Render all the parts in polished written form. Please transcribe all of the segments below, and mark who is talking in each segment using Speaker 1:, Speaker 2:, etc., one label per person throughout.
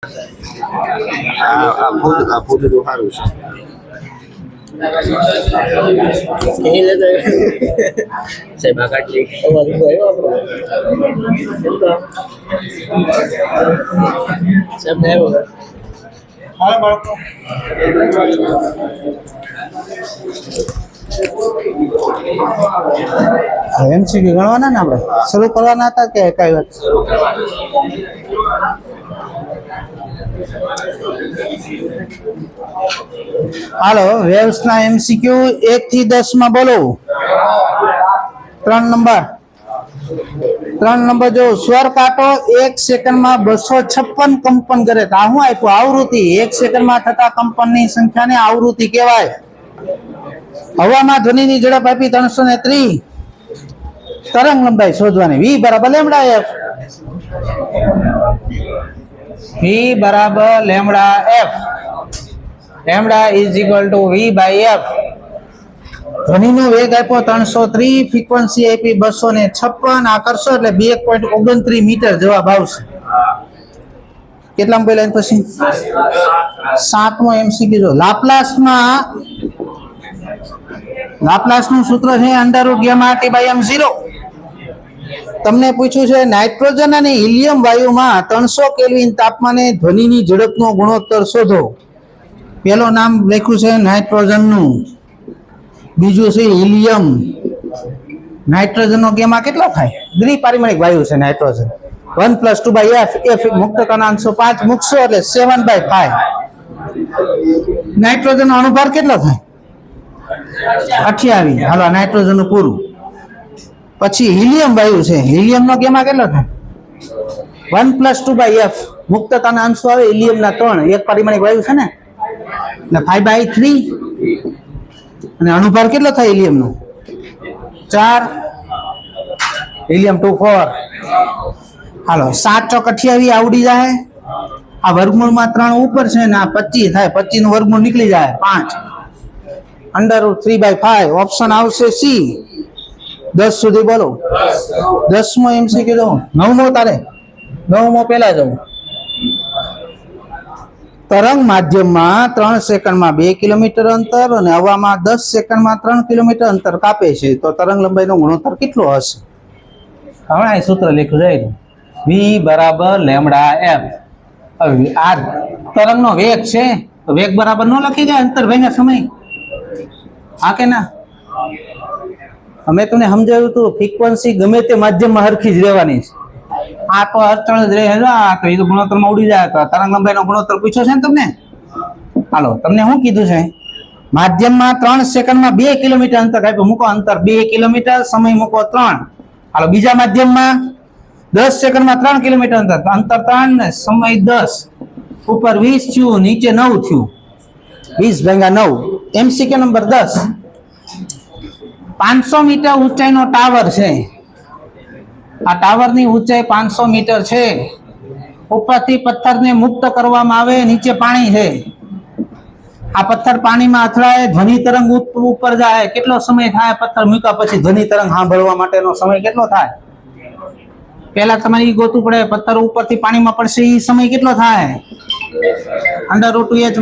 Speaker 1: આ ફૂડ તો સારું છે.
Speaker 2: સાહેબ આ કાઢી અવાજ ઉભો આવ્યો આપણો સાહેબ ને આવ્યો
Speaker 3: હા બાળકો એમસીક્યુ ગણવાના ને આપણે શરૂ કરવાના હતા કે કઈ વાત હાલો વેવ્સ ના એમસીક્યુ 1 થી 10 માં બોલો 3 નંબર જો સ્વર કાંટો 1 સેકન્ડમાં 256 કંપન કરે તો આ શું આપ્યું આવૃત્તિ 1 સેકન્ડમાં થતા કંપનની સંખ્યાને આવૃત્તિ કહેવાય. હવામાં ધ્વનિની ઝડપ આપી 330 તરંગ લંબાઈ શોધવાની v બરાબર લેમ્ડા f v બરાબર lambda f lambda is equal to v by f ધ્વનિનો વેગ આપ્યો 330 ફ્રીક્વન્સી આપી 256 આ કરશો એટલે 2.29 મીટર જવાબ આવશે. કેટલામાં પહેલા પછી 7મો એમસીક્યુ જો લાપ્લાસનું સૂત્ર છે √ ગામા t બાય m0. તમને પૂછ્યું છે નાઇટ્રોજન અને હિલિયમ વાયુમાં 300 કેલ્વિન તાપમાને ધ્વનિની ઝડપનો ગુણોત્તર શોધો. પેલું નામ લખ્યું છે નાઇટ્રોજનનું, બીજું છે હિલિયમ. નાઇટ્રોજનનો ગામા કેટલો થાય? દ્વિપારિમાણિક વાયુ છે નાઇટ્રોજન. 1 + 2/f f મુક્તતાના અંશો 5 મૂકશો એટલે 7/5. નાઇટ્રોજનનો અણુભાર કેટલો થાય? 28. હાલો નાઇટ્રોજન નું પૂરું. પછી હિલિયમ વાયુ છે, હિલિયમનો ગામા કેટલો થાય? 1 + 2/f મુક્તતાના અંશો આવે હિલિયમના 3, એક પરિમાણિક વાયુ છે ને એટલે 5/3. અને અણુભાર કેટલો થાય હિલિયમનો? 4. હિલિયમ 2 4. હાલો 7 ચોક 28 આવડી જાય. આ વર્ગમૂળમાં 3 ઉપર છે ને આ 25 થાય, 25 નું વર્ગમૂળ નીકળી જાય 5 √3/5. ઓપ્શન આવશે સી. 10 સુધી બોલો. 10મો એમસીક્યુ જો 9મો તારે 9મો પહેલા જાઉં. તરંગ માધ્યમમાં 3 સેકન્ડમાં 2 કિલોમીટર અંતર અને હવામાં 10 સેકન્ડમાં 3 કિલોમીટર અંતર કાપે છે તો તરંગ લંબાઈનો ગુણોત્તર કેટલો હશે? હમણાં એ સૂત્ર લખ્યું જાય v બરાબર લેમ્ડા f. હવે આ તરંગનો વેગ છે તો વેગ બરાબર ન લખી જાય અંતર ભાગ્યા સમય? હા કે ના? અમે તમને સમજાવ્યું હતું ફ્રીક્વન્સી ગમે તે માધ્યમમાં હરખી જ રહેવાની છે. આ તો અચળ જ રહે છે, તો એ તો ગુણોત્તરમાં ઉડી જાય. તો તરંગ લંબાઈનો ગુણોત્તર પૂછ્યો છે ને તમને. હાલો તમને શું કીધું છે? માધ્યમમાં 3 સેકન્ડમાં 2 કિલોમીટર અંતર આપ્યું. મૂકો અંતર 2 કિલોમીટર, સમય મૂકો 3. હાલો બીજા માધ્યમમાં 10 સેકન્ડમાં 3 કિલોમીટર અંતર 3 ને સમય 10. ઉપર 20 થયું, નીચે 9 થયું. 20/9. MCQ number 10. 500 મીટર ઊંચાઈનો ટાવર છે. આ ટાવરની ઊંચાઈ 500 મીટર છે. ઉપરથી પથ્થરને મુક્ત કરવામાં આવે, નીચે પાણી છે. આ પથ્થર પાણીમાં અથડાય, ધ્વનિ તરંગ ઉપર જાય. કેટલો સમય થાય પથ્થર મૂક્યા પછી ધ્વનિ તરંગ સાંભળવા માટેનો સમય કેટલો થાય? પહેલા તમારે ગોતવું પડે પથ્થર ઉપરથી પાણીમાં પડશે એ સમય કેટલો થાય? √h/g.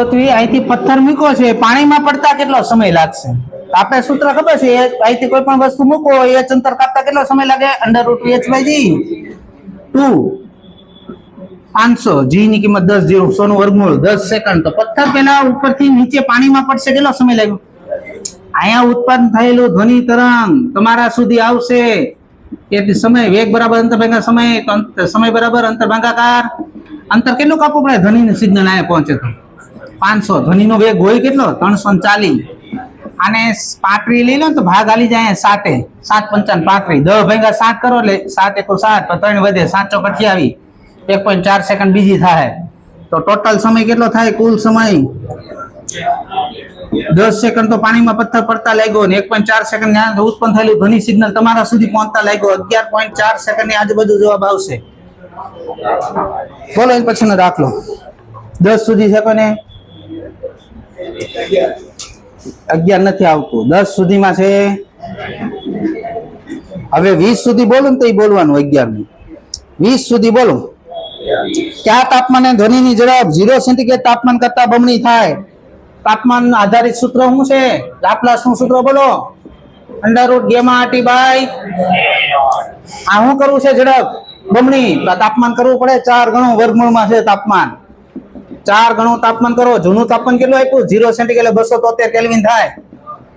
Speaker 3: પૃથ્વી અહીંથી પથ્થર મૂક્યો છે પાણીમાં પડતા કેટલો સમય લાગશે? આપણે સૂત્ર ખબર છે અહીંથી કોઈ પણ વસ્તુ મૂકો એ અંતર કાપતા કેટલો સમય લાગે? √h/g 2 500 g ની કિંમત 10 0 100 નું વર્ગમૂળ 10 સેકન્ડ. તો પથ્થર પેલા ઉપરથી નીચે પાણીમાં પડશે કેટલો સમય લાગ્યો? અહીંયા ઉત્પન્ન થયેલું ધ્વનિ તરંગ તમારા સુધી આવશે એટલે સમય વેગ બરાબર અંતર ભાગ્યા સમય, તો સમય બરાબર અંતર ભાગાકાર અંતર કેટલું કાપવું પડે ધ્વનિનું સિગ્નલ અહીંયા પહોંચે તો? 500. ધ્વનિનો વેગ હોય કેટલો? 340. આને 35 લઈ લો તો ભાગ આલી જાય 7 7 55 35 10 ભાગ્યા 7 કરો એટલે 7 * 1 7 3 વધે 7 * 28 1.4 સેકન્ડ બીજી થાય. તો ટોટલ સમય કેટલો થાય? કુલ સમય 10 સેકન્ડ તો પાણીમાં પથ્થર પડતા લાગ્યો ને 1.4 સેકન્ડ ઉત્પન્ન થયેલું ધ્વનિ સિગ્નલ તમારા સુધી પહોંચતા લાગ્યો. 11.4 સેકન્ડ ની આજુબાજુ જવાબ આવશે. બોલો એ પછીનો દાખલો 10 સુધી છે કોને? 11 નથી આવતું, 10 સુધીમાં છે. હવે 20 સુધી બોલું ને તો એ બોલવાનું 11 નું. 20 સુધી બોલો. કયા તાપમાને ધ્વનિની ઝડપ 0 સેન્ટીગ્રેડ તાપમાન કરતા બમણી થાય? તાપમાન આધારિત સૂત્ર શું છે? લાપ્લાસ નું સૂત્ર બોલો. √γ/t બાય આ શું કરવું છે? ઝડપ બમણી. તાપમાન કરવું પડે 4 ગણું, વર્ગમૂળમાં છે તાપમાન 4 ગણું તાપમાન કરો. જૂનું તાપમાન કેટલું આપ્યું? 0 સેન્ટીગ્રેડ 273 કેલ્વિન થાય.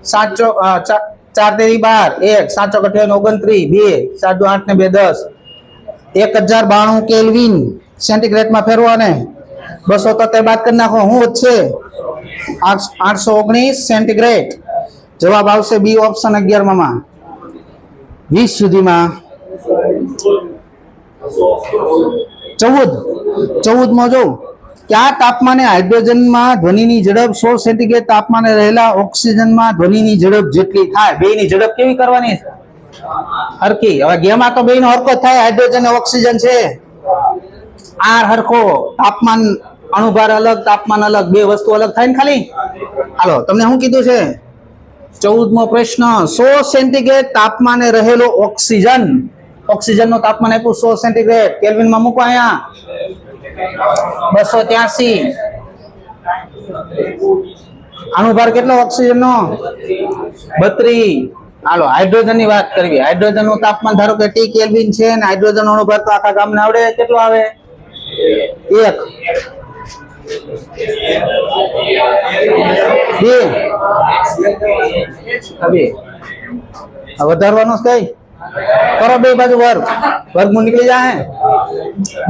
Speaker 3: 4 તેરી 12 1 7 * 28 29 2 7 * 8 ને 2 10 1092 કેલ્વિન સેન્ટીગ્રેડમાં ફેરવો ને 273 બાદ કરી નાખો. શું વધશે? 819 સેન્ટીગ્રેડ. જવાબ આવશે બી ઓપ્શન 11 માં. 20 સુધીમાં 14 માં જો કયા તાપમાને હાઇડ્રોજનમાં ધ્વનિની ઝડપ 16 સેન્ટીગ્રેડ તાપમાને રહેલા ઓક્સિજનમાં ધ્વનિની ઝડપ જેટલી થાય? બેની ઝડપ કેવી કરવાની? હરકી. હવે ગેમાં તો બેનો હરકો જ થાય, હાઇડ્રોજન અને ઓક્સિજન છે. આર હરખો, તાપમાન અણુભાર અલગ, તાપમાન અલગ, બે વસ્તુ અલગ થાય ને ખાલી. હાલો તમને શું કીધું છે? 14મો પ્રશ્ન 100 સેન્ટીગ્રેડ તાપમાને રહેલો ઓક્સિજન, ઓક્સિજન નું તાપમાન આપ્યું 100 સેન્ટીગ્રેડ કેલ્વિનમાં મૂકો. અહીંયા 283. અણુભાર કેટલો ઓક્સિજન નો? 32. હાલો હાઇડ્રોજન ની વાત કરવી. હાઇડ્રોજન નું તાપમાન ધારો કે T કેલ્વિન છે ને હાઇડ્રોજન અણુભાર તો આખા ગામને આવડે કેટલો આવે? 1 2 વધારવાનો કઈ કરો, બે બાજુ વર્ગમૂળ નીકળી જાય.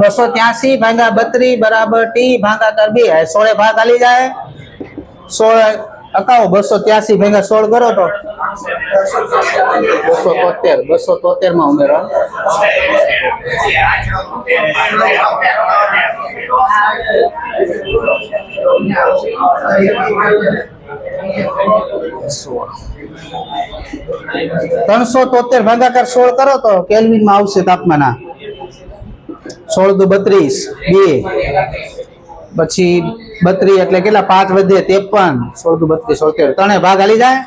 Speaker 3: 283 ભાગ્યા 32 બરાબર T ભાગાકાર 2. 16 ભાગ આલી જાય. 16 અકાવો 283 ભાગ્યા 16 કરો તો 273 માં ઉમેરો. $373 ભાગાકાર 16 કરો તો કેલ્વિન માં આવશે તાપમાન. 16 × 2 = 32 2 પછી 32 એટલે કેટલા? 5 વધે 53. 16 × 32 73 ત્રણે ભાગ આલી જાય.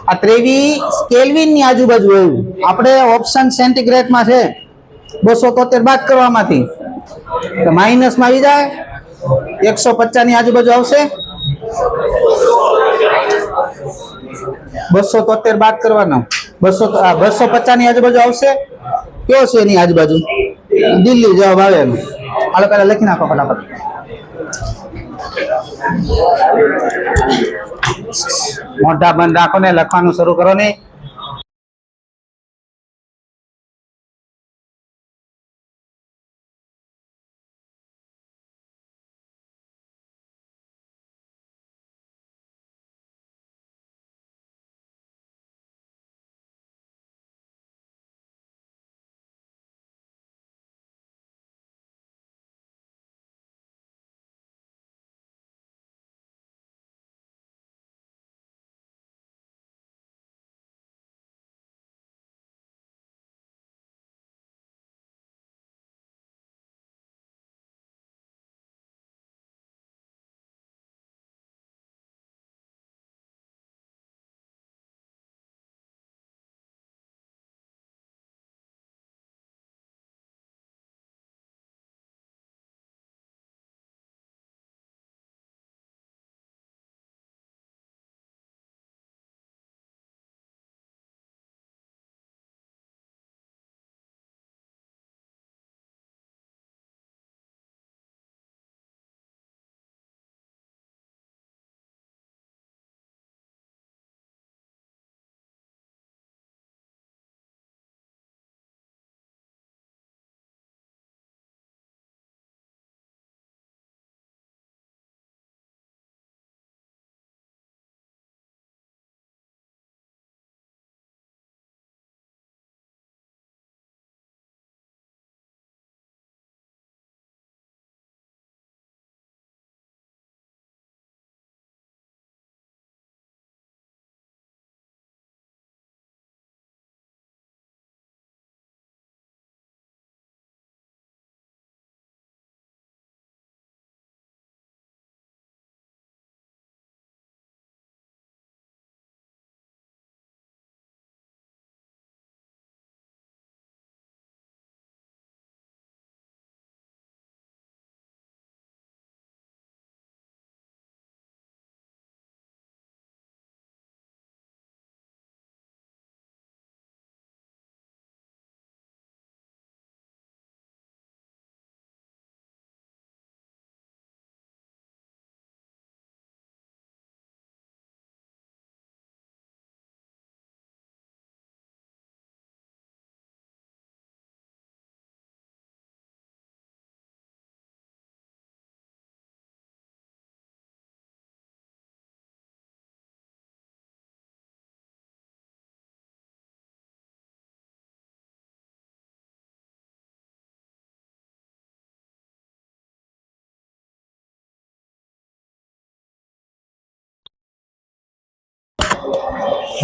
Speaker 3: આ 23 કેલ્વિન ની આજુબાજુ આવ્યું. આપણે ઓપ્શન સેન્ટીગ્રેડ માં છે. 273 બાદ કરવામાંથી માઇનસ માં આવી જાય. 150 ની આજુબાજુ આવશે. 273 બાદ કરવાનો 250 ની આજુબાજુ આવશે. કયો છે એની આજુબાજુ? દિલ્હી જવાબ આવે. હાલો પેલા લખી નાખો ફટાફટ. મોઢા બંધ રાખો ને લખવાનું શરૂ કરો ને.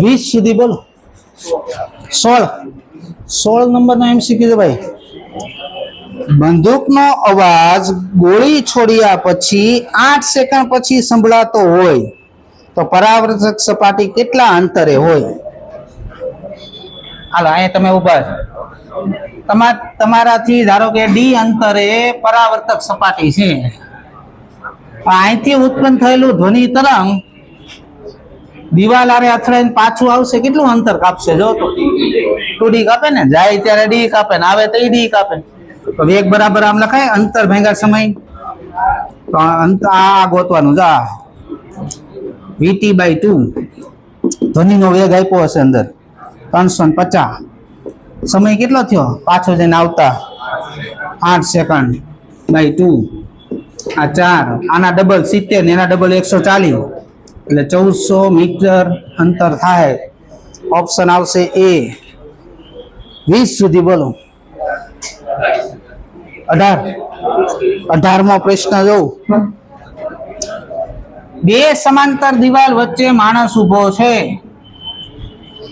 Speaker 3: 20 સુધી બોલો. 16 નંબરનો MCQ છે ભાઈ. બંદૂકનો અવાજ ગોળી છોડ્યા પછી 8 સેકન્ડ પછી સંભળાતો હોય તો પરાવર્તક સપાટી કેટલા અંતરે હોય? હાલો અહીંયા તમે ઉભા છો. તમારાથી ધારો કે ડી અંતરે પરાવર્તક સપાટી છે. અહીંથી ઉત્પન્ન થયેલું ધ્વનિ તરંગ દિવાલ આરે અથડાઈને પાછું આવશે, કેટલું અંતર કાપશે? જો તો 2D કાપે ને, જાય ત્યારે ડી કાપે ને આવે તો ડી કાપે. તો વેગ બરાબર આમ લખાય અંતર ભેગા સમય. તો આ ગોતવાનું જા VT/2 ધ્વનિનો વેગ આપ્યો હશે અંદર 350. સમય કેટલો થયો પાછો જઈને આવતા? 8 સેકન્ડ બાય 2. આ 4, આના ડબલ 70 ને એના ડબલ 140 એટલે 1400 મીટર અંતર થાય. ઓપ્શન આવશે એ. 20 સુધી બોલો. 18મો પ્રશ્ન જોઉં. બે સમાંતર દિવાલ વચ્ચે માણસ ઉભો છે.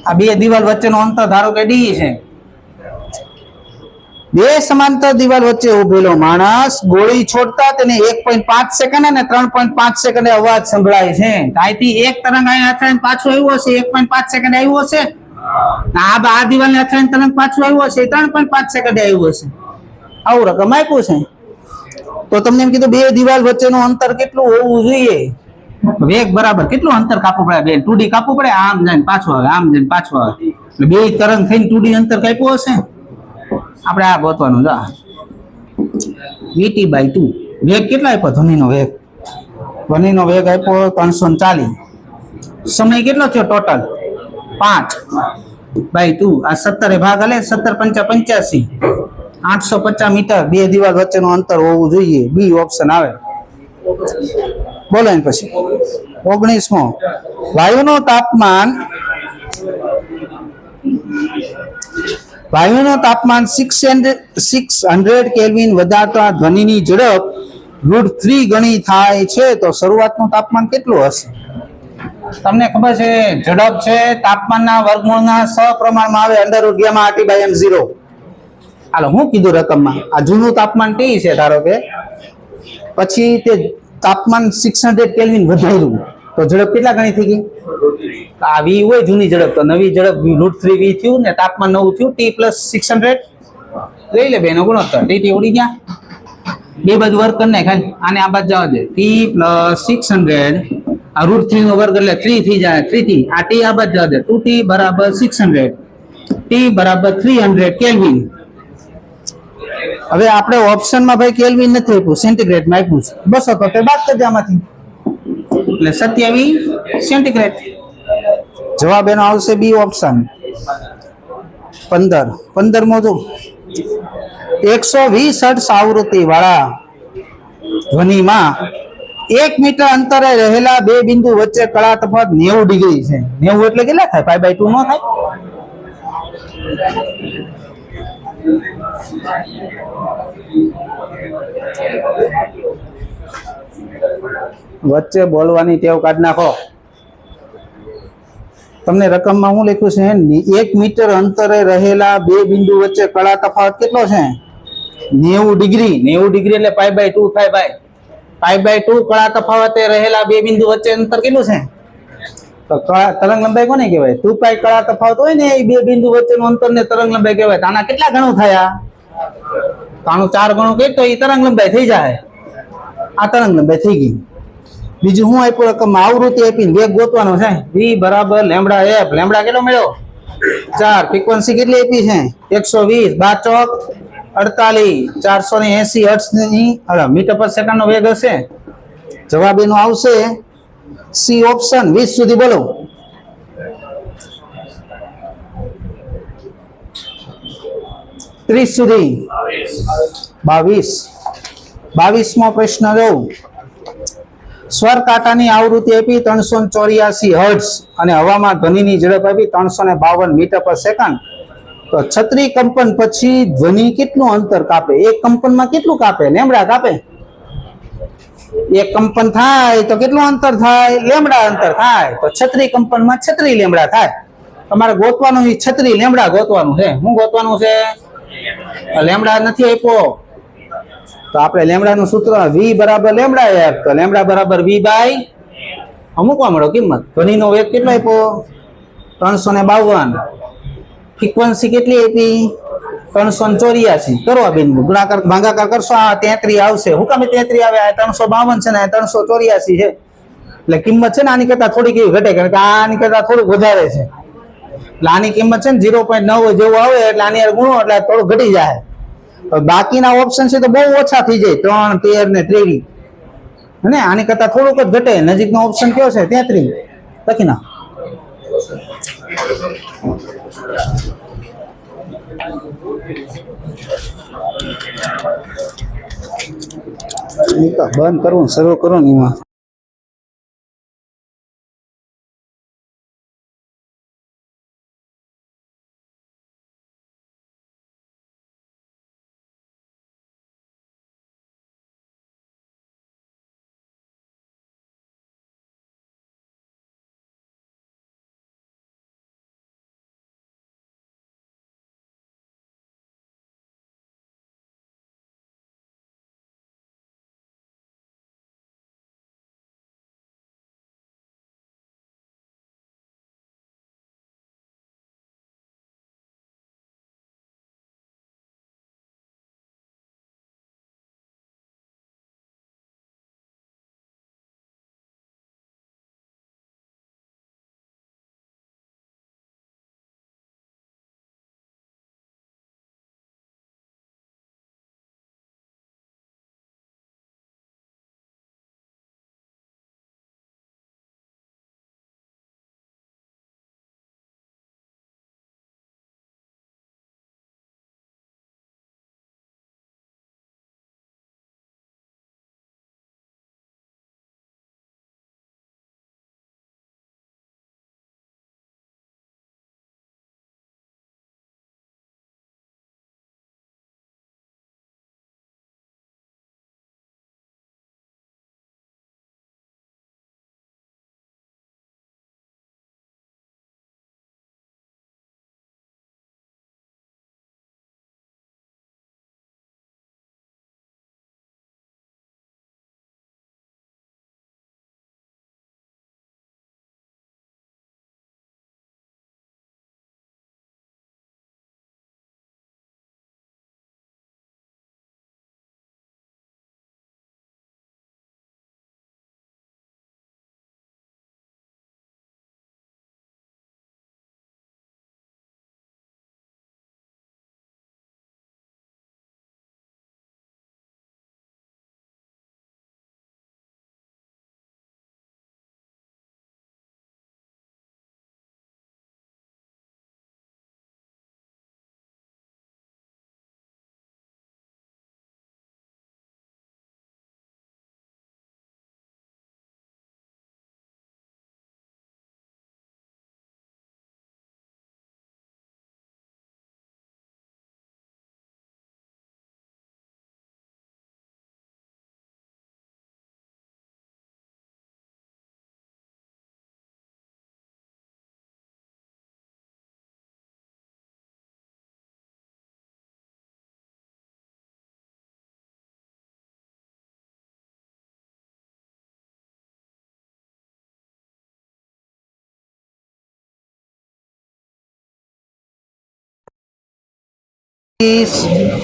Speaker 3: આ બે દિવાલ વચ્ચેનો અંતર ધારો કે ડી છે. બે સમાંતર દિવાલ વચ્ચે ઉભેલો માણસ ગોળી છોડતા તેને 1.5 સેકન્ડ અને 3.5 સેકન્ડે અવાજ સંભળાય છે. અહીંથી એક તરંગ અહીંયા અથડાઈને પાછું આવ્યું હશે, 1.5 સેકન્ડ આવ્યું હશે. આ દિવાલને અથડાઈને તરંગ પાછું આવ્યું હશે, 3.5 સેકન્ડે આવ્યું હશે. આવું રકમ આપ્યું છે. તો તમને એમ કીધું બે દિવાલ વચ્ચેનું અંતર કેટલું હોવું જોઈએ? વેગ બરાબર કેટલું અંતર કાપવું પડે? બે 2D કાપવું પડે. આમ જઈને પાછું આવે, આમ જઈને પાછું આવે એટલે બે તરંગ થઈને 2D અંતર કાપ્યું હશે. આપણે આ ગોતવાનું જા VT/2. વેગ કેટલા આપ્યો? ધ્વનિનો વેગ આપ્યો 340. સમય કેટલો થયો ટોટલ? 5/2. આ 17 ભાગ હલે 17 × 5 = 85. 850 મીટર બે દિવાલ વચ્ચેનું અંતર હોવું જોઈએ. બી ઓપ્શન આવે. બોલો એમ પછી 19મો. વાયુનું તાપમાન 600 કેલ્વિન વધારતા ધ્વનિની ઝડપ √3 ગણી થાય છે તો શરૂઆતનું તાપમાન કેટલું હશે? તમને ખબર છે ઝડપ છે તાપમાનના વર્ગમૂળના સપ્રમાણમાં આવે √γ/m0. હાલો હું કીધું રકમમાં, આ જૂનું તાપમાન T છે ધારો કે, પછી તે તાપમાન 600 કેલ્વિન વધાર્યું તો ઝડપ કેટલા ગણી થઈ ગઈ? આ V હોય જૂની ઝડપ, તો નવી ઝડપ √3 V થયું ને તાપમાન નવું થયું T + 600. લઈ લે બેનો ગુણોત્તર. T ઉડી ગયા, બે બાજુ વર્ગ કરી નાખ. આને આ બાજુ જવા દે. T + 600 આ √3 નો વર્ગ એટલે 3 થઈ જાય. 3 થી આ T આ બાજુ જવા દે. 2T = 600, T = 300 kelvin. હવે આપણે ઓપ્શનમાં ભાઈ કેલ્વિન નથી આપ્યું, સેન્ટીગ્રેડમાં આપ્યું છે. બસ તો તે બાદ કરી દે આમાંથી એટલે 27 સેન્ટીગ્રેડ. જવાબ એનો આવશે બી ઓપ્શન. 15મો જો 120 હર્ટ્ઝ આવૃત્તિ વાળા ધ્વનિમાં 1 મીટર અંતરે રહેલા બે બિંદુ વચ્ચે કળા તફાવત 90 ડિગ્રી છે. 90 એટલે કેટલા થાય? π/2 નો થાય? વચ્ચે બોલવાની ટેવ કાઢ નાખો. તમને રકમમાં હું લખ્યું છે 1 મીટર અંતરે રહેલા બે બિંદુ વચ્ચે કળા તફાવત કેટલો છે? 90 ડિગ્રી. 90 ડિગ્રી એટલે π/2 થાય ભાઈ. π/2 કળા તફાવતે રહેલા બે બિંદુ વચ્ચે અંતર કેટલું છે? તો તરંગ લંબાઈ કોને કહેવાય? 2π કળા તફાવત હોય ને એ બે બિંદુ વચ્ચેનું અંતર ને તરંગ લંબાઈ કહેવાય. આના કેટલા ગણું થયા? તો આનું 4 ગણું કહે તો એ તરંગ લંબાઈ થઈ જાય. આ તરંગ લંબાઈ થઈ ગઈ. બીજું હું આપ્યું રકમ? આવૃત્તિ આપીને વેગ ગોતવાનો છે. V = λf. લેમ્બડા કેટલો મળ્યો? 4. ફ્રીક્વન્સી કેટલી આપી છે? 120. 12 48 480 હર્ટ્ઝની મીટર/સેકન્ડ નો વેગ હશે. જવાબ એનો આવશે સી ઓપ્શન. 20 સુધી બોલો. 30 સુધી. 22મો પ્રશ્ન જોઉં. સ્વર કાંટાની આવૃત્તિ આપી 384 હર્ટ્ઝ અને હવામાં ધ્વનિની ઝડપ આપી 352 મીટર/સેકન્ડ તો છત્રી કંપન પછી ધ્વનિ કેટલું અંતર કાપે? એક કંપનમાં કેટલું કાપે? લેમ્બડા કાપે. એક કંપન થાય તો કેટલું અંતર થાય? લેમડા અંતર થાય. તો 36 કંપનમાં 36 લેમડા થાય. તમારે ગોતવાનું છે 36 લેમડા ગોતવાનું છે. શું ગોતવાનું છે? લેમડા નથી આપ્યો તો આપણે લેમડાનું સૂત્ર v બરાબર લેમડા f. તો લેમડા બરાબર v બાય અમુકવા મળો કિંમત. ધ્વનિનો વેગ કેટલો આપ્યો? 352. ફ્રીક્વન્સી કેટલી આપી? 384. કરો આ બેન ગુણાકાર ભાગાકાર કરશો આ 33 આવશે. હું કામ 33 આવે? આ 352 છે ને આ 384 છે. એટલે કિંમત છે ને આની કરતા થોડીક એવી ઘટે, કારણ કે આની કરતા થોડુંક વધારે છે. એટલે આની કિંમત છે ને 0.9 જેવું આવે એટલે આની યાર ગુણો એટલે થોડું ઘટી જાય. બાકીના ઓપ્શન છે તો બહુ ઓછા થઈ જાય, 3, 13 ને 23. અને આની કરતા થોડુંક જ ઘટે. નજીકનો ઓપ્શન કયો છે? 33. લખી નાખ. બંધ કરવું શરૂ કરો ને એમાં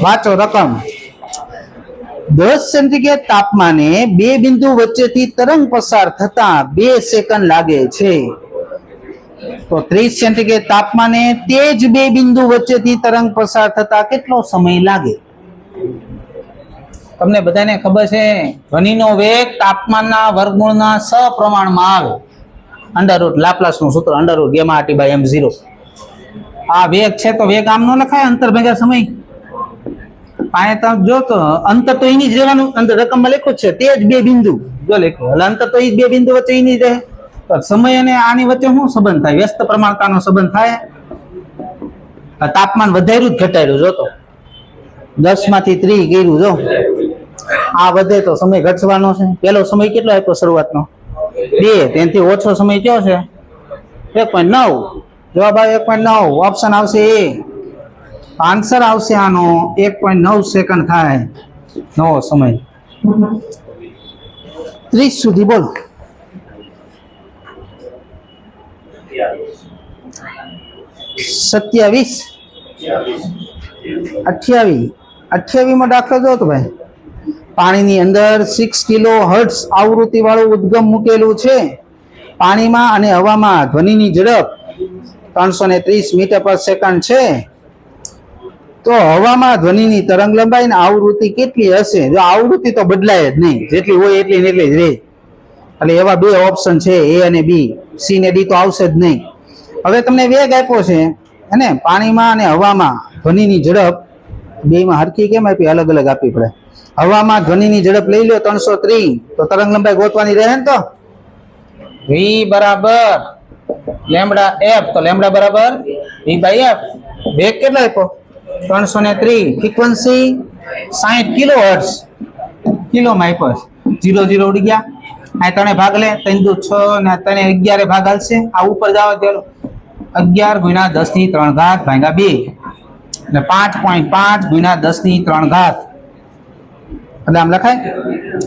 Speaker 3: વાંચો રકમ. 10 સેન્ટીગ્રેડ તાપમાને બે બિંદુ વચ્ચેથી તરંગ પસાર થતા 2 સેકન્ડ લાગે છે. તો 30 સેન્ટીગ્રેડ તાપમાને તે જ બે બિંદુ વચ્ચેથી તરંગ પસાર થતા કેટલો સમય લાગે? તમને બધાને ખબર છે ધ્વનિનો વેગ તાપમાનના વર્ગમૂળના સપ્રમાણમાં આવે. અંડરરૂટ લાપ્લાસનું સૂત્ર under root gamma RT by m0. આ વેગ છે તો વેગ આમ નો લખાય, અંતર ભેગા સમય. પાએ તમે જો તો અંતર તો એની જ રહેવાનું. અંતર રકમમાં લખ્યું છે તે જ બે બિંદુ જો લખ્યું એટલે અંતર તો એ બે બિંદુ વચ્ચે એની જ રહે. તો સમય અને આની વચ્ચે શું સંબંધ થાય? વ્યસ્ત પ્રમાણતાનો સંબંધ થાય. તાપમાન વધાર્યું જ ઘટાડ્યું જો તો 10 માંથી 30 કર્યું જો આ વધે તો સમય ઘટવાનો છે. પેલો સમય કેટલો આપ્યો શરૂઆતનો 2, તેનાથી ઓછો સમય કયો છે 1.9. જવાબ આવે 1.9. ઓપ્શન આવશે એ. આન્સર આવશે આનો 1.9 સેકન્ડ થાય નવો સમય. 30 સુધી બોલો. 27, 28 માં દાખલો જો તો ભાઈ, પાણીની અંદર 6 કિલો હર્ટ્ઝ આવૃત્તિ વાળું ઉદ્ગમ મૂકેલું છે. પાણીમાં અને હવામાં ધ્વનિની ઝડપ 330 મીટર પર સેકન્ડ છે. તો હવામાં ધ્વનિની તરંગ લંબાઈ અને આવૃત્તિ કેટલી હશે? જો આવૃત્તિ તો બદલાય જ નહીં, જેટલી હોય એટલી ને એટલી જ રહે. એટલે એવા બે ઓપ્શન છે, એ અને બી. સી ને ડી તો આવશે જ નહીં. હવે તમને વેગ આપ્યો છે અને પાણીમાં અને હવામાં ધ્વનિની ઝડપ બેમાં હરખી કેમ આપી? અલગ અલગ આપવી પડે. હવામાં ધ્વનિની ઝડપ લઈ લો 330, તો તરંગ લંબાઈ ગોતવાની રહે ને. તો v બરાબર લેમ્બડા f, તો લેમ્બડા બરાબર v બાય f. વેગ કેટલો આપ્યો? 330. ફ્રીક્વન્સી 60 કિલો હર્ટ્ઝ, કિલોમાં આપ્યો. 0 0 ઉડી ગયા. આ ત્રણે ભાગ લે, 3 દુ 6 ને 3 11 ભાગ હાલશે. આ ઉપર જવા દે 11 ગુણ્યા 10 ની 3 ઘાત ભાગ્યા 2 એટલે 5.5 ગુણ્યા 10 ની 3 ઘાત. એટલે આમ લખાય,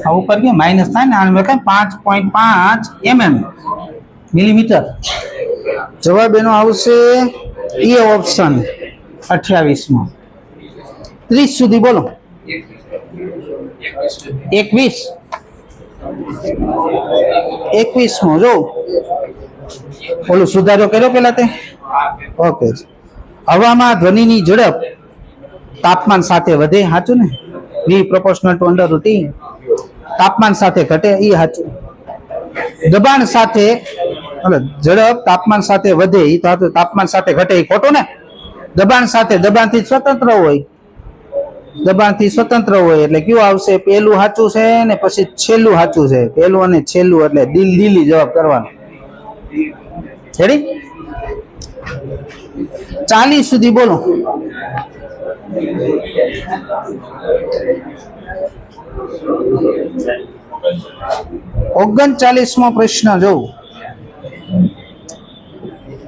Speaker 3: આ ઉપર કે માઇનસ થાય ને, આમ લખાય 5.5 mm મિલીમીટર. જવાબ એનો આવશે એ ઓપ્શન 28 માં. 30 સુધી બોલો. 21 માં જો ઓલું સુધારો કર્યો પેલા તે. ઓકે. હવામાં ધ્વનિની ઝડપ તાપમાન સાથે વધે, સાચું ને? v proportional two under route e. તાપમાન સાથે ઘટે, એ સાચું. દબાણ સાથે ઝડપ તાપમાન સાથે વધે, એ તો તાપમાન સાથે ઘટે, એ ખોટું ને? દબાણ સાથે, દબાણથી સ્વતંત્ર હોય, દબાણથી સ્વતંત્ર હોય એટલે કયું આવશે? પેલું સાચું છે ને પછી છેલ્લું સાચું છે. પેલું અને છેલ્લું એટલે દિલ્હી જવાબ કરવાનો. રેડી? 40 સુધી બોલો. 39મો પ્રશ્ન જોઉં.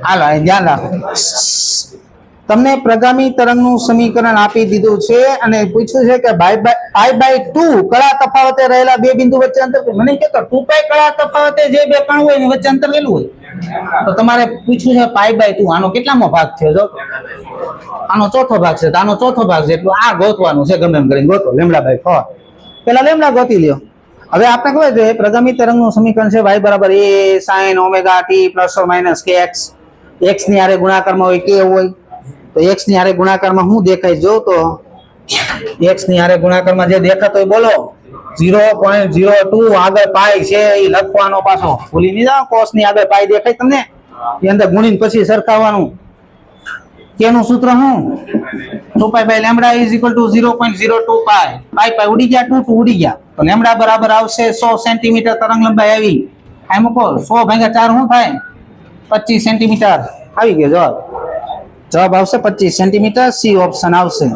Speaker 3: હાલો ધ્યાન રાખો. તમને પ્રગામી તરંગનું સમીકરણ આપી દીધું છે અને પૂછ્યું છે કે π/2 કળા તફાવતે રહેલા બે બિંદુ વચ્ચે અંતર. મને કહેતો 2π કળા તફાવતે જે બે કણ હોય એની વચ્ચે અંતર કેટલું હોય? તો તમારે પૂછ્યું છે π/2. આનો કેટલામો ભાગ થયો? જો આનો ચોથો ભાગ છે, તો આનો ચોથો ભાગ છે, એટલું આ ગોતવાનું છે. ગમે એમ કરીને ગોતો. λ/4. પેલા લેમ્ડા ગોતી લ્યો. હવે આપણે ખબર છે પ્રગામી તરંગનું સમીકરણ છે y બરાબર a sin omega t ± kx. x ની હારે ગુણાકારમાં હોય k હોય, તો x ની હારે ગુણાકારમાં શું દેખાય? જો તો x ની હારે ગુણાકારમાં જે દેખાતો હોય બોલો. 0.02 આગળ પાઈ છે એ લખવાનો. પાછો ભૂલી નહીં જાઓ, cos ની આગળ પાઈ દેખાય તમને, એ અંદર ગુણીને પછી સરખાવવાનું. કેનું સૂત્ર શું? 2π / λ = 0.02 પાઈ. પાઈ ઉડી ગયા, 2 ઉડી ગયા, તો λ બરાબર આવશે 100 સેન્ટીમીટર તરંગ લંબાઈ આવી. આ મૂકો 100 ભાગ્યા 4 શું થાય? 25 સેન્ટીમીટર. આવી ગયો જવાબ. જવાબ આવશે 25 સેન્ટીમીટર. સી ઓપ્શન આવશે.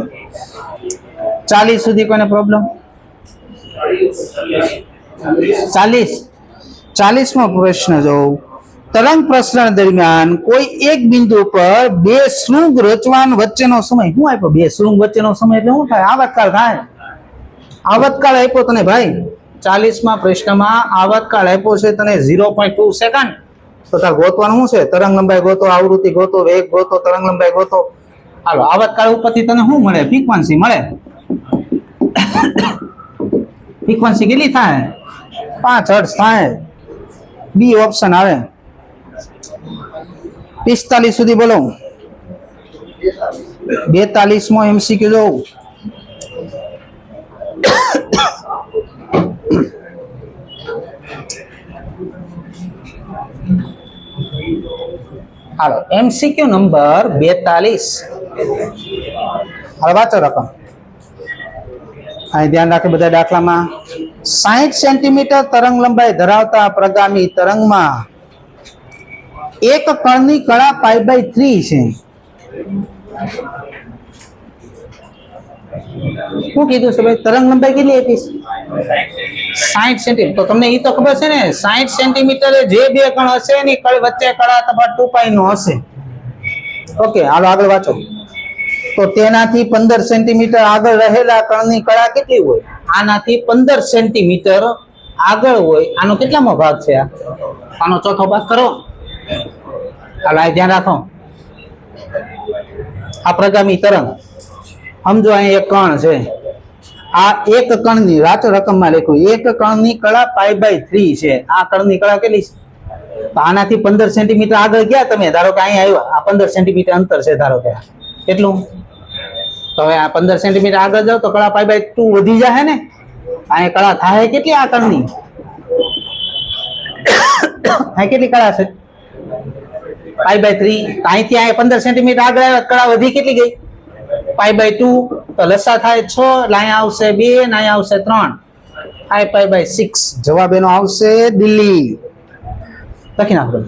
Speaker 3: 40 સુધી કોઈને પ્રોબ્લેમ? 40મો પ્રશ્ન જોઉં. તરંગ પ્રસરણ દરમિયાન કોઈ એક બિંદુ પર બે શૃંગ રચવાન વચ્ચેનો સમય શું આપ્યો? બે શૃંગ વચ્ચેનો સમય એટલે શું થાય? આવતકાળ થાય. આવતકાળ આપ્યો તને ભાઈ. 40મા પ્રશ્નમાં આવતકાળ આપ્યો છે તને 0.2 સેકન્ડ. તો તાર ગોતવાનું શું છે? તરંગ લંબાઈ ગોતો, આવૃત્તિ ગોતો, વેગ ગોતો, તરંગ લંબાઈ ગોતો. હાલો, આવતકાળ ઉપરથી તને શું મળે? ફ્રીક્વન્સી મળે. ફ્રીક્વન્સી કેટલી થાય? 5 હર્ટ્ઝ થાય. બી ઓપ્શન આવે. 45 સુધી બોલો. 42મો MCQ જોઉં. હાલો, MCQ નંબર 42. હવે વાંચો રકમ. અહીં ધ્યાન રાખે બધા દાખલામાં. 60 સેન્ટીમીટર તરંગ લંબાઈ ધરાવતા પ્રગામી તરંગમાં એક કણની કળા π/3 છે. શું કીધું છે ભાઈ? તરંગ લંબાઈ કેટલી આપી? 60 સેન્ટીમીટર. તો તમને એ તો ખબર છે ને 60 સેન્ટીમીટરે જે બે કણ હશે એની વચ્ચે કળા તફાવત 2π નો હશે. ઓકે, હાલો આગળ વાંચો. તો તેનાથી 15 સેન્ટીમીટર આગળ રહેલા કણની કળા કેટલી હોય? આનાથી 15 સેન્ટીમીટર આગળ હોય. આનો કેટલામો ભાગ છે? આનો ચોથો ભાગ કરો. હાલો આ ધ્યાન રાખો. આ પ્રગામી તરંગ સમજો, અહીં એક કણ છે. આ એક કણની રાચો રકમમાં લખ્યું, એક કણની કળા π/3 છે. આ કણની કળા કેટલી છે? તો આનાથી 15 સેન્ટીમીટર આગળ ગયા તમે, ધારો કે અહીંયા આવ્યા, આ 15 સેન્ટીમીટર અંતર છે ધારો કે, કેટલું? તો હવે આ 15 સેન્ટીમીટર આગળ જાવ તો કળા π/2 વધી જાય ને. અહીંયા કળા થાય કેટલી આ કણની? આ કેટલી કળા છે? π/3. અહીંથી અહીંયા 15 સેન્ટીમીટર આગળ આવ્યા, કળા વધી કેટલી ગઈ? π/2. તો લસા થાય 6, એટલે અહીંયા આવશે 2 ને અહીંયા આવશે 3, થાય π/6. જવાબ એનો આવશે દિલ્હી. લખી નાખો.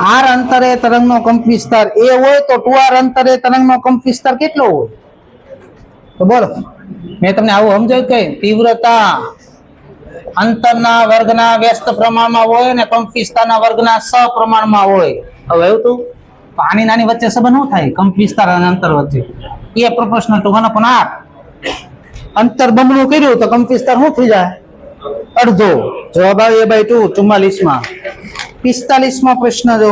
Speaker 3: r અંતરે તરંગનો કંપ વિસ્તાર a હોય તો 2r અંતરે તરંગનો કંપ વિસ્તાર કેટલો હોય? તો બોલો, મેં તમને આવું સમજાવ્યું કે તીવ્રતા અંતરના વર્ગના વ્યસ્ત પ્રમાણમાં હોય ને કંપ વિસ્તારના વર્ગના સપ્રમાણમાં હોય. હવે એવું તો આની નાની વચ્ચે સંબંધ શું થાય? કંપ વિસ્તાર અને અંતર વચ્ચે a proportional to 1/r. અંતર બમણું કર્યું તો કંપ વિસ્તાર શું થઈ જાય? અડધો. જવાબ આવે a/2. 44 માં. 45 માં પ્રશ્ન જો,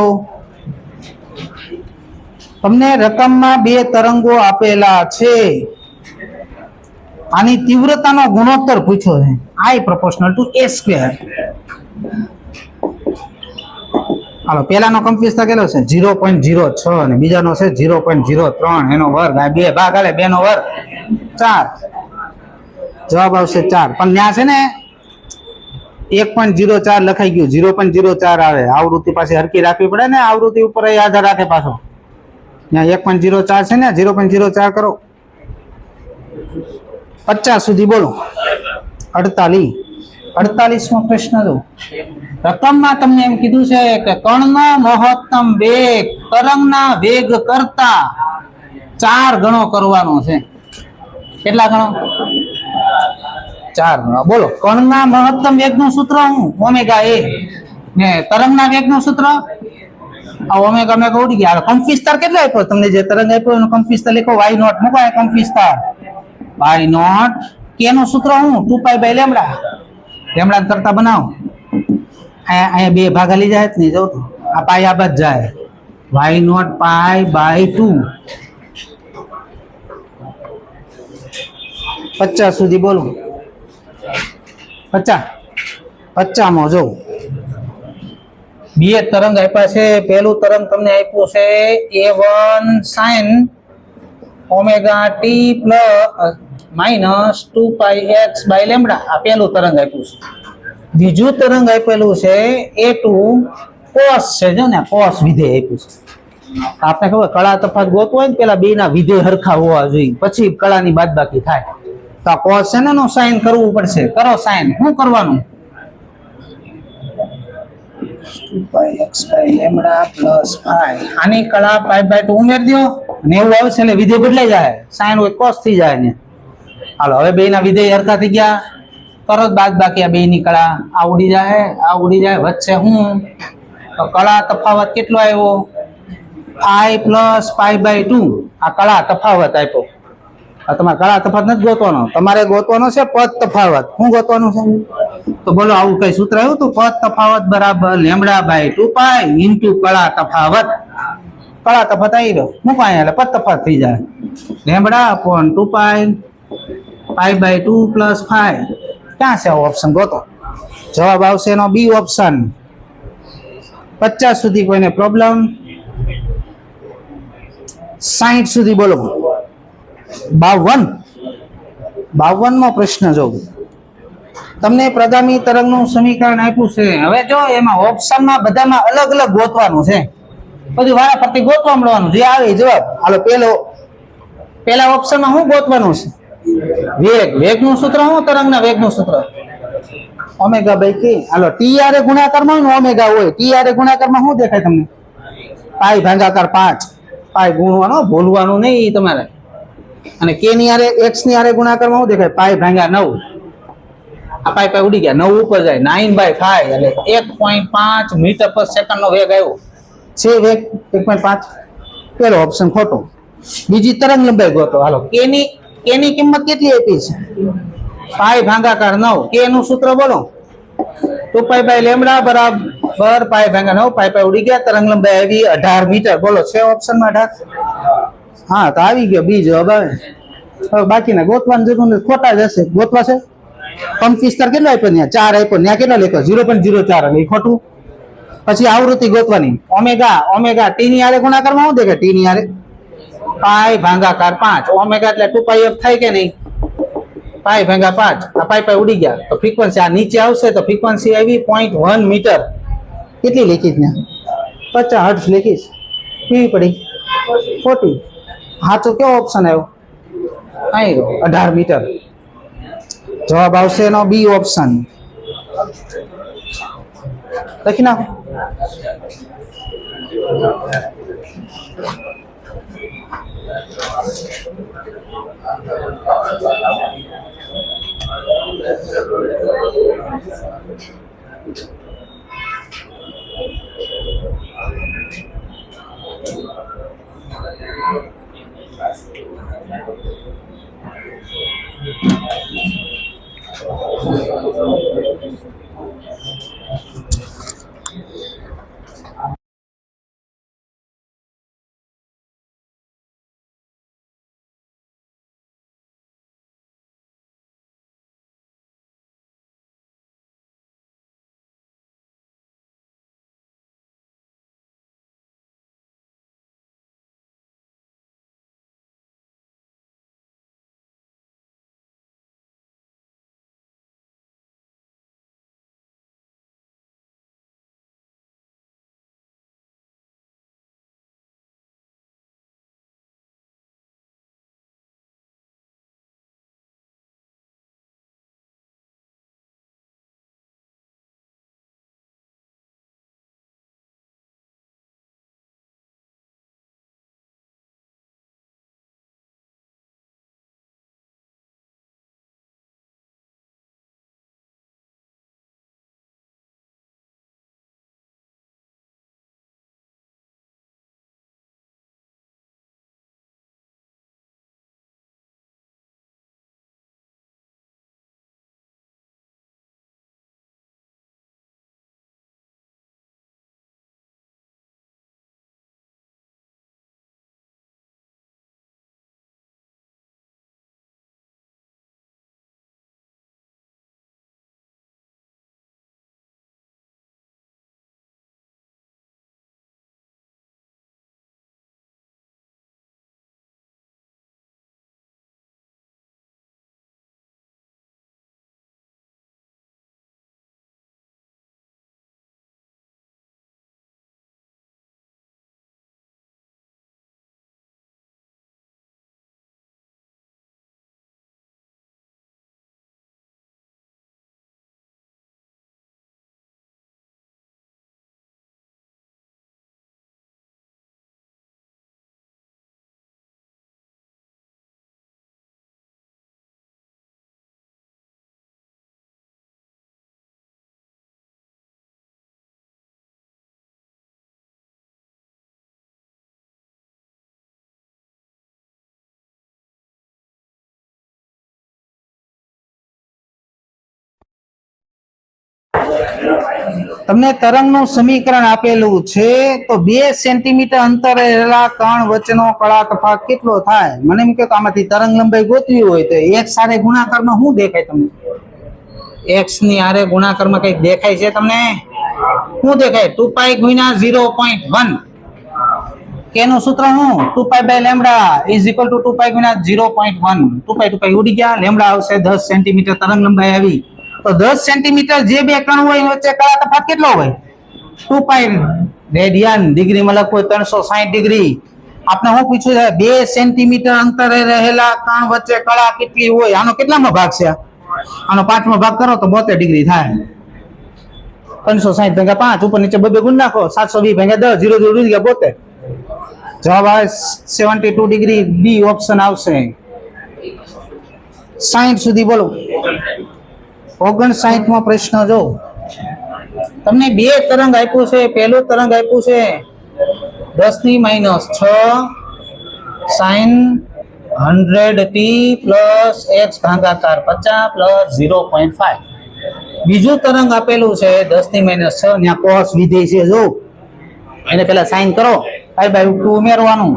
Speaker 3: તમને રકમમાં બે તરંગો આપેલા છે, આની તીવ્રતાનો ગુણોત્તર પૂછ્યો છે, I proportional to a². હાલો, પહેલાનો કંપ વિસ્તાર કેટલો છે? 0.06 અને બીજાનો છે 0.03. એનો વર્ગ, આ બે ભાગ આલે, 2 નો વર્ગ 4. જવાબ આવશે 4, પણ ત્યાં છે ને 1.04 લખાઈ ગયું, 0.04 આવે. આવૃત્તિ પાછી હરકી રાખવી પડે ને, આવૃત્તિ ઉપર એ આધાર રાખે પાછો. ત્યાં 1.04 છે ને, 0.04 કરો. 50 સુધી બોલો. 48મો પ્રશ્ન જો. રકમમાં તમને એમ કીધું છે કે કણનો મહત્તમ વેગ તરંગના વેગ કરતા 4 ગણો કરવાનો છે. કેટલા ગણો? 4 ગણો. બોલો, કણના મહત્તમ વેગનું સૂત્ર શું? ઓમેગા એ. ને તરંગના વેગનું સૂત્ર આ ઓમેગા મેગા ઉડી ગયા. કંપવિસ્તાર કેટલો આપ્યો તમને? જે તરંગ આપ્યો એનો કંપવિસ્તાર લખો y નોટ. મૂકો કંપવિસ્તાર y નોટ. કે નું સૂત્ર શું? 2π બાય લેમ્બડા. લેમ્બડા કરતા બનાવો. અહીંયા 2 ભાગા લઈ જાય ને, જો તો આ પાઈ આ બાદ જાય. y not pi by 2. 50 સુધી બોલો. 50 માં જો બે તરંગ આપ્યા છે. પહેલું તરંગ તમને આપ્યું છે a1 sin omega t minus 2π x by lambda. આ પહેલું તરંગ આપ્યું છે. બીજું તરંગ આપેલું છે a2 cos છે. જો ને cos વિધેય આપ્યું છે. આપણે ખબર કળા તફાત ગોતવો હોય ને, પેલા બે ના વિધેય હરખા હોવા જોઈએ, પછી કળાની બાદબાકી થાય. તો આ cos છે ને નો સાઈન કરવું પડશે. કરો સાઈન. શું કરવાનું? 2πx by lambda plus pi. આની કળા પાઈ બાય 2 ઉમેર દો અને એવું આવશે એટલે વિધેય બદલાઈ જાય. સાઈન હોય cos થઈ જાય ને. હાલો, હવે બે ના વિધેય હરખા થઈ ગયા. તરત બાદબાકી આ બે ની કળા આ ઉડી જાય, આ ઉડી જાય. વચ્ચે હું તો કળા તફાવત કેટલો આવ્યો? Pi plus pi by 2. આ કળા તફાવત આપ્યો. આ તમારે કળા તફાવત નથી ગોતવાનો, તમારે ગોતવાનો છે પદ તફાવત. શું ગોતવાનું છે? તો બોલો, આવું કઈ સૂત્ર આવ્યું તો પદ તફાવત બરાબર લેમ્બડા બાય 2π ઇન્ટુ કળા તફાવત. કળા તફાવત આવી ગયો, મૂકો અહીંયા એટલે પદ તફાવત થઈ જાય. Lambda upon 2π pi by 2 plus 5. ક્યાં છે ઓપ્શન? ગોતો. જવાબ આવશે એનો બી ઓપ્શન. 50 સુધી કોઈને પ્રોબ્લેમ? 60 સુધી બોલો. 52મો પ્રશ્ન જો. તમને પ્રગામી તરંગનું સમીકરણ આપ્યું છે. હવે જો એમાં ઓપ્શનમાં બધામાં અલગ અલગ ગોતવાનું છે. બધું વારા ફરતી ગોતવા મળવાનું, જે આવે જવાબ. હાલો, પેલા ઓપ્શનમાં શું ગોતવાનું છે? વેગનું સૂત્ર શું? તરંગના વેગનું સૂત્ર ઓમેગા બાય કે. હાલો, ટી આર ગુણાકારમાં ઓમેગા હોય. ટી આર ગુણાકારમાં શું દેખાય તમને? પાઈ ભાગાકાર 5. પાઈ ગુણવાનો, ભૂલવાનું નહીં તમારે. અને કે ની આરે x ની આરે ગુણાકારમાં શું દેખાય? પાઈ ભાગ્યા 9. આ પાઈ ઉડી ગયા, 9 ઉપર જાય. 9/5 એટલે 1.5 મીટર પર સેકન્ડ નો વેગ આવ્યો છે. વેગ 1.5. પેલો ઓપ્શન ખોટો. બીજી તરંગ લંબાઈ ગોતો. હાલો, કે ની કિંમત કેટલી આપી છે? પાઈ ભાગાકાર 9. કે નું સૂત્ર બોલો. 2π બાય લેમ્બડા બરાબર પાઈ ભાગ્યા 9. પાઈ ઉડી ગયા. તરંગ લંબાઈ આવી 18 મીટર. બોલો, છે ઓપ્શનમાં 18? હા, તો આવી ગયો બી જવાબ આવે. હવે બાકીના ગોતવાની જરૂર નથી, ખોટા જ હશે. ગોતવા છે. કંપવિસ્તાર કેટલો આપ્યો? ત્યાં 4 આપ્યો. ત્યાં કેટલો લખ્યો? 0.04. એટલે ખોટું. પછી આવૃત્તિ ગોતવાની. ઓમેગા ટી ની આરે ગુણાકારમાં શું દેખાય? ટી ની આરે પાઈ ભાગાકાર 5. ઓમેગા એટલે 2πf થાય કે નહીં? પાઈ ભાગ્યા 5. આ પાઈ ઉડી ગયા તો ફ્રીક્વન્સી આ નીચે આવશે તો ફ્રીક્વન્સી આવી 0.1 મીટર. કેટલી લખી ત્યાં? 50 હર્ટ્ઝ લખીશ. કેવી પડી? ખોટી. સાચો કેવો ઓપ્શન આવ્યો? અહીં 18 મીટર. જવાબ આવશે એનો બી ઓપ્શન. લખી નાખો. તમને તરંગનું સમીકરણ આપેલું છે તો 2 સેન્ટીમીટર અંતરે રહેલા કણ વચ્ચેનો કળા તફાવત કેટલો થાય? મને એમ કે આમાંથી તરંગ લંબાઈ ગોતવી હોય તો x હારે ગુણાકારમાં શું દેખાય તમને? x ની હારે ગુણાકારમાં કઈ દેખાય છે તમને? શું દેખાય? 2π ગુણ્યા 0.1 કેનું સૂત્ર શું? 2π by lambda is equal to 2π ગુણ્યા 0.1. 2π ઉડી ગયા, લેમ્ડા આવશે 10 સેન્ટીમીટર તરંગ લંબાઈ આવી. તો 10 સેન્ટીમીટર જે બે કણ હોય એની વચ્ચે કળા તફાવત કેટલો હોય? 2π રેડિયન. ડિગ્રીમાં લખો 360 ડિગ્રી. આપણે શું પૂછ્યું છે? 2 સેન્ટીમીટર અંતરે રહેલા કણ વચ્ચે કળા કેટલી હોય? આનો કેટલામાં ભાગ છે? આનો 5મો ભાગ કરો તો 72 ડિગ્રી થાય. 360 ભાગ્યા 5 ઉપર નીચે 2 ગુણ નાખો. 720 ભાગ્યા 10 0 0 ઉડી ગયા 72. જવાબ આવે 72 ડિગ્રી. બી ઓપ્શન આવશે. 60 સુધી બોલો. 59મો પ્રશ્ન જો. તમને બે તરંગ આપ્યું છે. પહેલું તરંગ આપ્યું છે 10⁻6 sin 100t પ્લસ x ભાગાકાર 50 પ્લસ 0.5. બીજું તરંગ આપેલું છે 10⁻6. ત્યાં cos વિધેય છે જો. એને પેલા સાઈન કરો. π/2 ઉમેરવાનું.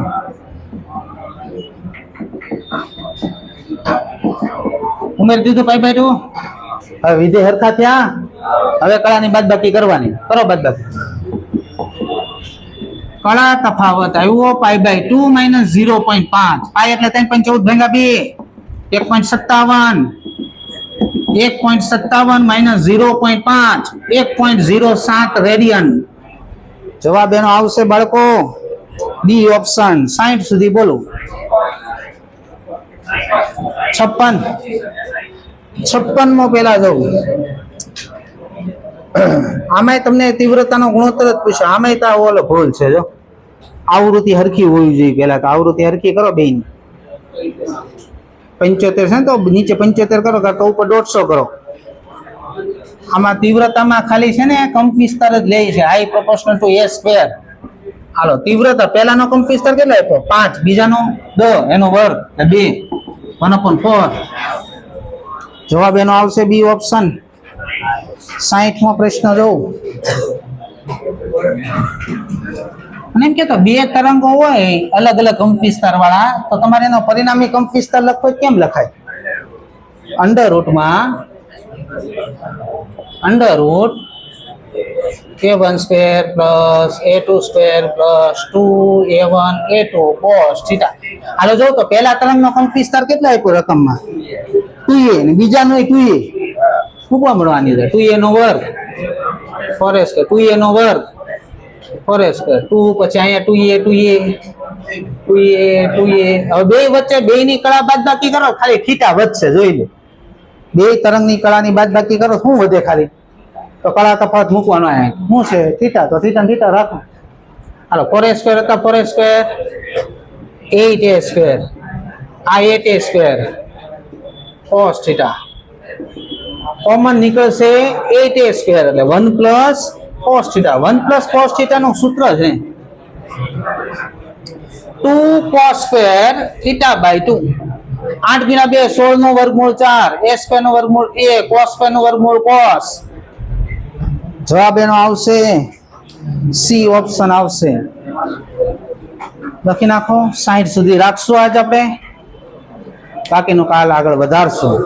Speaker 3: ઉમેરી દીધું π/2. હવે વિધેય હરખા થયા. હવે કળાની બાદબાકી કરવાની. કરો બાદબાકી. કળા તફાવત આવ્યો π/2 - 0.5. π એટલે 3.14 ભાગ્યા 2 1.57 - 0.5 1.07 રેડિયન. જવાબ એનો આવશે બાળકો બી ઓપ્શન. 60 સુધી બોલો. 56મો પેલા જવું. આમાંય તમને તીવ્રતાનો ગુણોત્તર જ પૂછ્યો. આમાંય તો ઓલો ભૂલ છે જો. આવૃત્તિ હરખી હોવી જોઈએ. પેલા તો આવૃત્તિ હરખી કરો બેની. 75 છે ને તો નીચે 75 કરો કાં તો ઉપર 150 કરો. આમાં તીવ્રતામાં ખાલી છે ને કંપ વિસ્તાર જ લે છે. I proportional to a square. હાલો તીવ્રતા પહેલાનો કંપ વિસ્તાર કેટલો આપ્યો? 5. બીજાનો 10 એનો વર્ગ 2 1/4. જવાબ એનો આવશે બી ઓપ્શન. 60મો પ્રશ્ન જોઉં. અને એમ કે તો બે તરંગો હોય અલગ અલગ કંપ વિસ્તાર વાળા તો તમારે એનો પરિણામી કંપ વિસ્તાર લખવો કેમ લખાય? અંડરરૂટમાં √ a1 square plus a2 square plus 2a1 a2 cos θ. હાલો જો તો પહેલા તરંગનો કંપ વિસ્તાર કેટલો આપ્યો રકમમાં? 2a ને બીજાનો 2a. મૂકવા મળવાની છે 2a નો વર્ગ 4a સ્ક્વેર 2a નો વર્ગ 4a સ્ક્વેર 2 પછી અહીંયા 2a. હવે બે વચ્ચે બે ની કળા બાદબાકી કરો ખાલી થીટા વધશે. જોઈ લો બે તરંગની કળાની બાદબાકી કરો શું વધે? ખાલી તો કળા તફાવત મૂકવાનો આવે શું છે? થીટા. તો થીટા રાખો. હાલો 4a સ્ક્વેર હતા 4a સ્ક્વેર 8a સ્ક્વેર આ 8a સ્ક્વેર cos θ. કોમન નીકળશે 8a સ્ક્વેર એટલે 1 પ્લસ cos θ. 1 પ્લસ cos θ નું સૂત્ર છે 2 cos સ્ક્વેર θ/2. 8 × 2 16 નો વર્ગમૂળ 4 a સ્ક્વેર નો વર્ગમૂળ a cos સ્ક્વેર નો વર્ગમૂળ cos. જવાબ એનો આવશે સી ઓપ્શન આવશે. લખી નાખો. 60 સુધી રાખશું આજ આપણે. બાકીનું કાલ આગળ વધારશું.